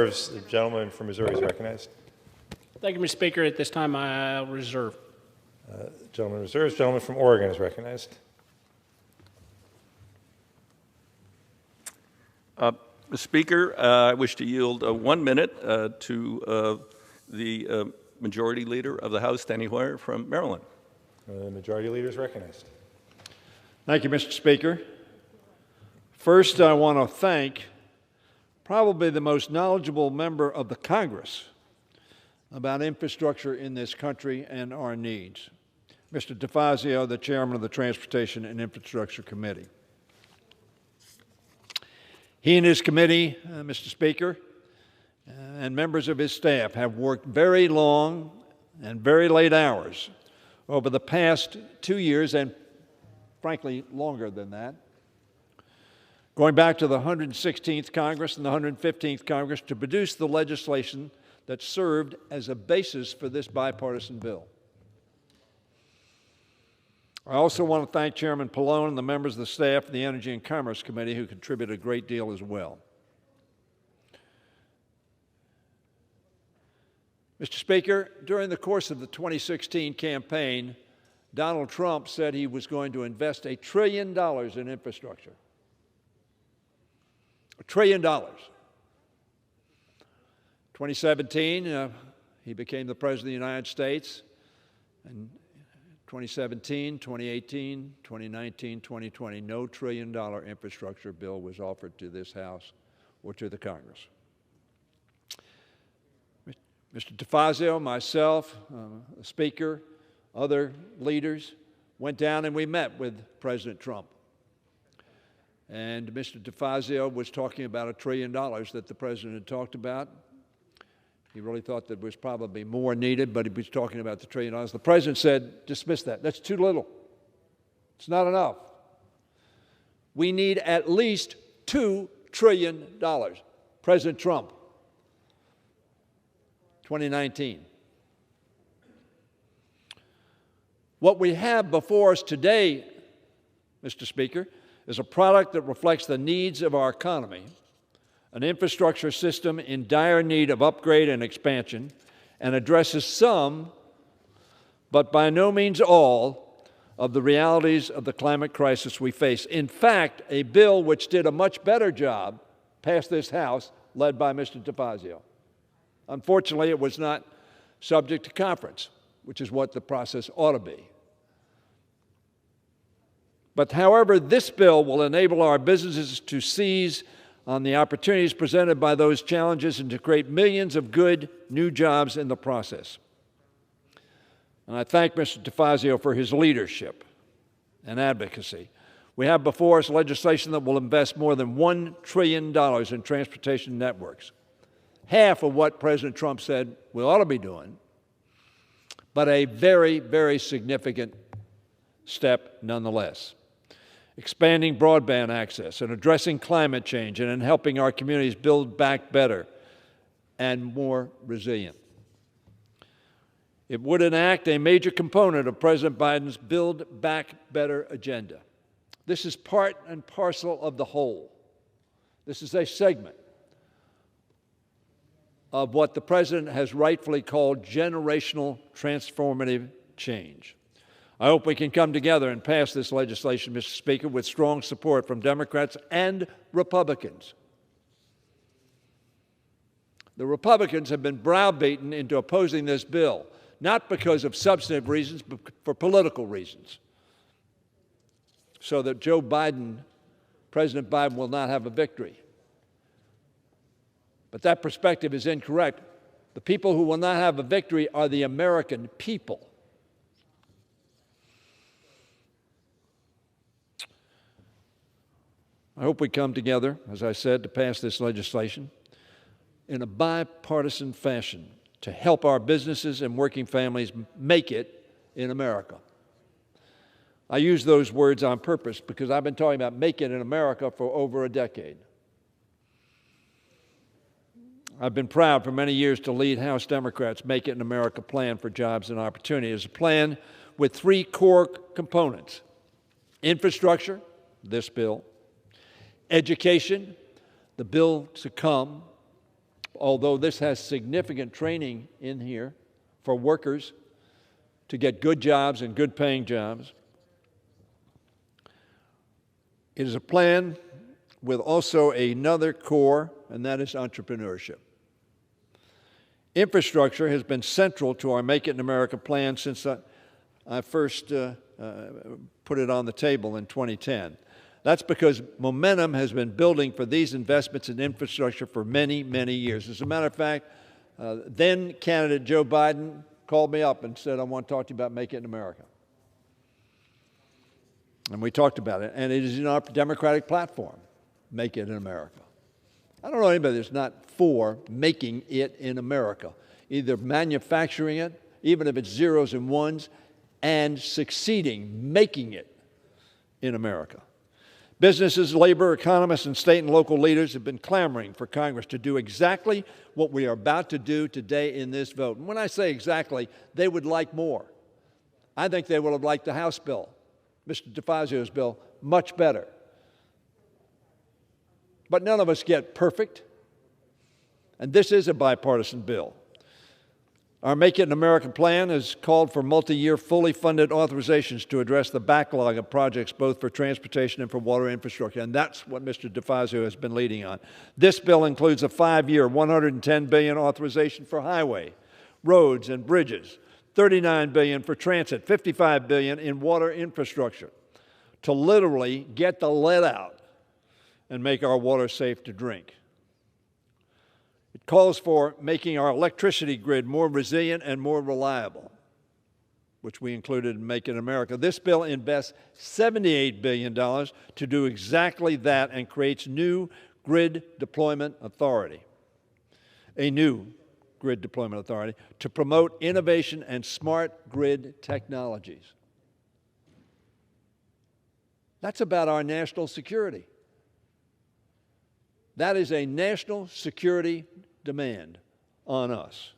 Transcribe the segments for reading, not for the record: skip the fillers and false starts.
reserves. The gentleman from Missouri is recognized. Thank you, Mr. Speaker. At this time, I'll reserve. Gentleman reserves. Gentleman from Oregon is recognized. Mr. Speaker, I wish to yield 1 minute to the Majority Leader of the House, Steny Hoyer from Maryland. The Majority Leader is recognized. Thank you, Mr. Speaker. First, I want to thank probably the most knowledgeable member of the Congress about infrastructure in this country and our needs, Mr. DeFazio, the Chairman of the Transportation and Infrastructure Committee. He and his committee, Mr. Speaker, and members of his staff have worked very long and very late hours over the past 2 years, and frankly, longer than that, going back to the 116th Congress and the 115th Congress to produce the legislation that served as a basis for this bipartisan bill. I also want to thank Chairman Pallone and the members of the staff of the Energy and Commerce Committee who contributed a great deal as well. Mr. Speaker, during the course of the 2016 campaign, Donald Trump said he was going to invest $1 trillion in infrastructure. $1 trillion. 2017, he became the President of the United States. And 2017, 2018, 2019, 2020, no $1 trillion infrastructure bill was offered to this House or to the Congress. Mr. DeFazio, myself, the Speaker, other leaders went down and we met with President Trump. And Mr. DeFazio was talking about $1 trillion that the President had talked about. He really thought there was probably more needed, but he was talking about the $1 trillion. The President said, dismiss that. That's too little. It's not enough. We need at least $2 trillion. President Trump, 2019. What we have before us today, Mr. Speaker, is a product that reflects the needs of our economy, an infrastructure system in dire need of upgrade and expansion, and addresses some, but by no means all, of the realities of the climate crisis we face. In fact, a bill which did a much better job passed this House, led by Mr. DeFazio. Unfortunately, it was not subject to conference, which is what the process ought to be. But however, this bill will enable our businesses to seize on the opportunities presented by those challenges and to create millions of good new jobs in the process. And I thank Mr. DeFazio for his leadership and advocacy. We have before us legislation that will invest more than $1 trillion in transportation networks, half of what President Trump said we ought to be doing, but a very, very significant step nonetheless. Expanding broadband access and addressing climate change and in helping our communities build back better and more resilient. It would enact a major component of President Biden's Build Back Better agenda. This is part and parcel of the whole. This is a segment of what the President has rightfully called generational transformative change. I hope we can come together and pass this legislation, Mr. Speaker, with strong support from Democrats and Republicans. The Republicans have been browbeaten into opposing this bill, not because of substantive reasons, but for political reasons, so that President Biden will not have a victory. But that perspective is incorrect. The people who will not have a victory are the American people. I hope we come together, as I said, to pass this legislation in a bipartisan fashion to help our businesses and working families make it in America. I use those words on purpose because I've been talking about make it in America for over a decade. I've been proud for many years to lead House Democrats' Make It in America plan for jobs and opportunity. It's a plan with 3 core components: infrastructure, this bill; education, the bill to come; although this has significant training in here for workers to get good jobs and good paying jobs. It is a plan with also another core, and that is entrepreneurship. Infrastructure has been central to our Make It in America plan since I first put it on the table in 2010. That's because momentum has been building for these investments in infrastructure for many, many years. As a matter of fact, then candidate Joe Biden called me up and said, I want to talk to you about Make It in America. And we talked about it, and it is in our Democratic platform, Make It in America. I don't know anybody that's not for making it in America, either manufacturing it, even if it's zeros and ones, and succeeding, making it in America. Businesses, labor, economists, and state and local leaders have been clamoring for Congress to do exactly what we are about to do today in this vote. And when I say exactly, they would like more. I think they would have liked the House bill, Mr. DeFazio's bill, much better. But none of us get perfect, and this is a bipartisan bill. Our Make It in America plan has called for multi-year, fully funded authorizations to address the backlog of projects both for transportation and for water infrastructure, and that's what Mr. DeFazio has been leading on. This bill includes a 5-year, $110 billion authorization for highway, roads, and bridges, $39 billion for transit, $55 billion in water infrastructure, to literally get the lead out and make our water safe to drink. It calls for making our electricity grid more resilient and more reliable, which we included in Make It in America. This bill invests $78 billion to do exactly that and creates new grid deployment authority, a new grid deployment authority to promote innovation and smart grid technologies. That's about our national security. That is a national security demand on us.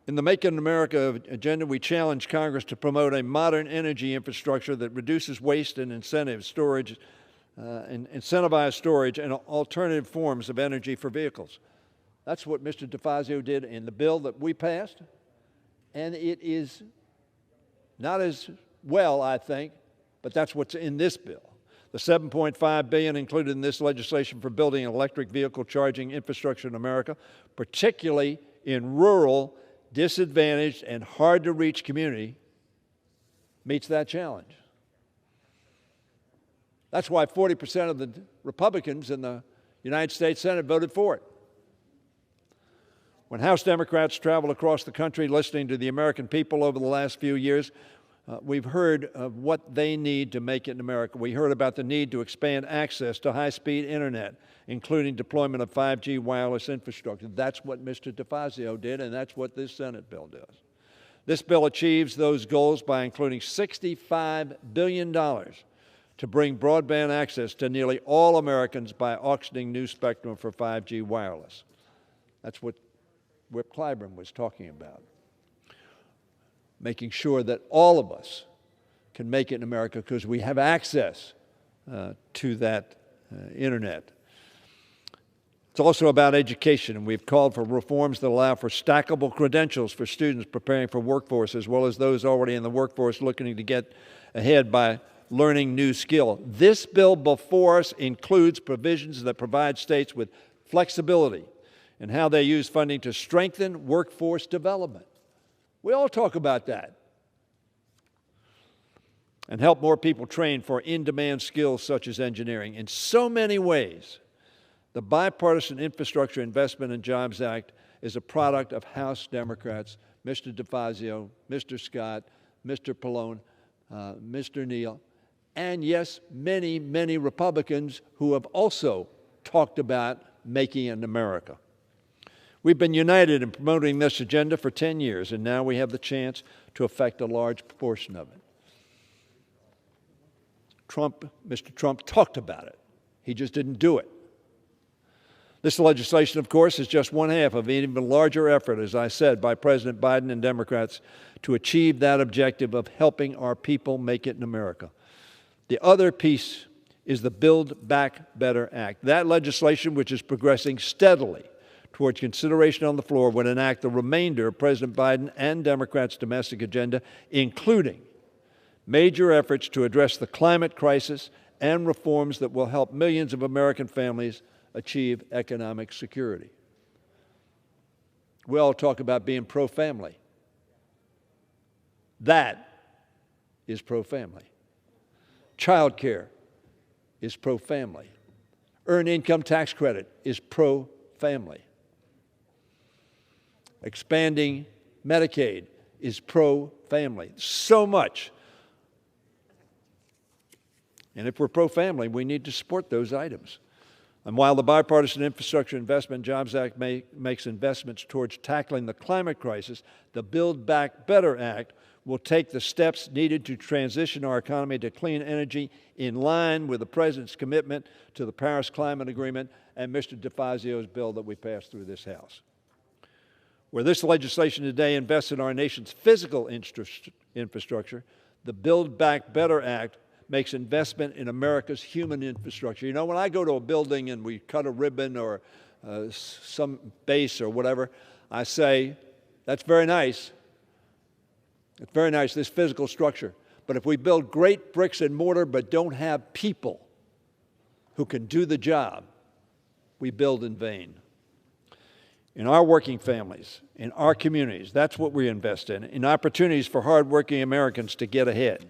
In the Make It in America agenda, we challenge Congress to promote a modern energy infrastructure that reduces waste and incentivize storage and alternative forms of energy for vehicles. That's what Mr. DeFazio did in the bill that we passed, and it is not as well, I think, but that's what's in this bill. The $7.5 billion included in this legislation for building an electric vehicle charging infrastructure in America, particularly in rural, disadvantaged, and hard-to-reach community, meets that challenge. That's why 40% of the Republicans in the United States Senate voted for it. When House Democrats traveled across the country listening to the American people over the last few years, we've heard of what they need to make it in America. We heard about the need to expand access to high-speed internet, including deployment of 5G wireless infrastructure. That's what Mr. DeFazio did, and that's what this Senate bill does. This bill achieves those goals by including $65 billion to bring broadband access to nearly all Americans by auctioning new spectrum for 5G wireless. That's what Whip Clyburn was talking about. Making sure that all of us can make it in America because we have access to that internet. It's also about education, and we've called for reforms that allow for stackable credentials for students preparing for workforce, as well as those already in the workforce looking to get ahead by learning new skill. This bill before us includes provisions that provide states with flexibility in how they use funding to strengthen workforce development. We all talk about that. And help more people train for in-demand skills such as engineering. In so many ways, the Bipartisan Infrastructure Investment and Jobs Act is a product of House Democrats, Mr. DeFazio, Mr. Scott, Mr. Pallone, Mr. Neal, and yes, many, many Republicans who have also talked about making it in America. We've been united in promoting this agenda for 10 years, and now we have the chance to affect a large portion of it. Mr. Trump talked about it. He just didn't do it. This legislation, of course, is just one half of an even larger effort, as I said, by President Biden and Democrats to achieve that objective of helping our people make it in America. The other piece is the Build Back Better Act. That legislation, which is progressing steadily towards consideration on the floor, would enact the remainder of President Biden and Democrats' domestic agenda, including major efforts to address the climate crisis and reforms that will help millions of American families achieve economic security. We all talk about being pro-family. That is pro-family. Child care is pro-family. Earned income tax credit is pro-family. Expanding Medicaid is pro-family. So much. And if we're pro-family, we need to support those items. And while the Bipartisan Infrastructure Investment and Jobs Act makes investments towards tackling the climate crisis, the Build Back Better Act will take the steps needed to transition our economy to clean energy in line with the President's commitment to the Paris Climate Agreement and Mr. DeFazio's bill that we passed through this House. Where this legislation today invests in our nation's physical infrastructure, the Build Back Better Act makes investment in America's human infrastructure. You know, when I go to a building and we cut a ribbon or some base or whatever, I say, that's very nice. It's very nice, this physical structure. But if we build great bricks and mortar but don't have people who can do the job, we build in vain. In our working families, in our communities, that's what we invest in opportunities for hardworking Americans to get ahead.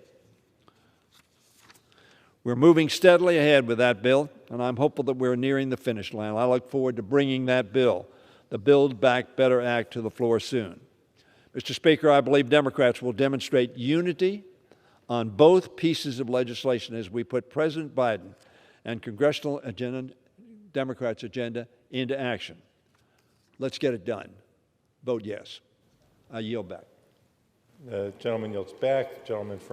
We're moving steadily ahead with that bill, and I'm hopeful that we're nearing the finish line. I look forward to bringing that bill, the Build Back Better Act, to the floor soon. Mr. Speaker, I believe Democrats will demonstrate unity on both pieces of legislation as we put President Biden and congressional Democrats' agenda into action. Let's get it done. Vote yes. I yield back. The gentleman yields back. The gentleman from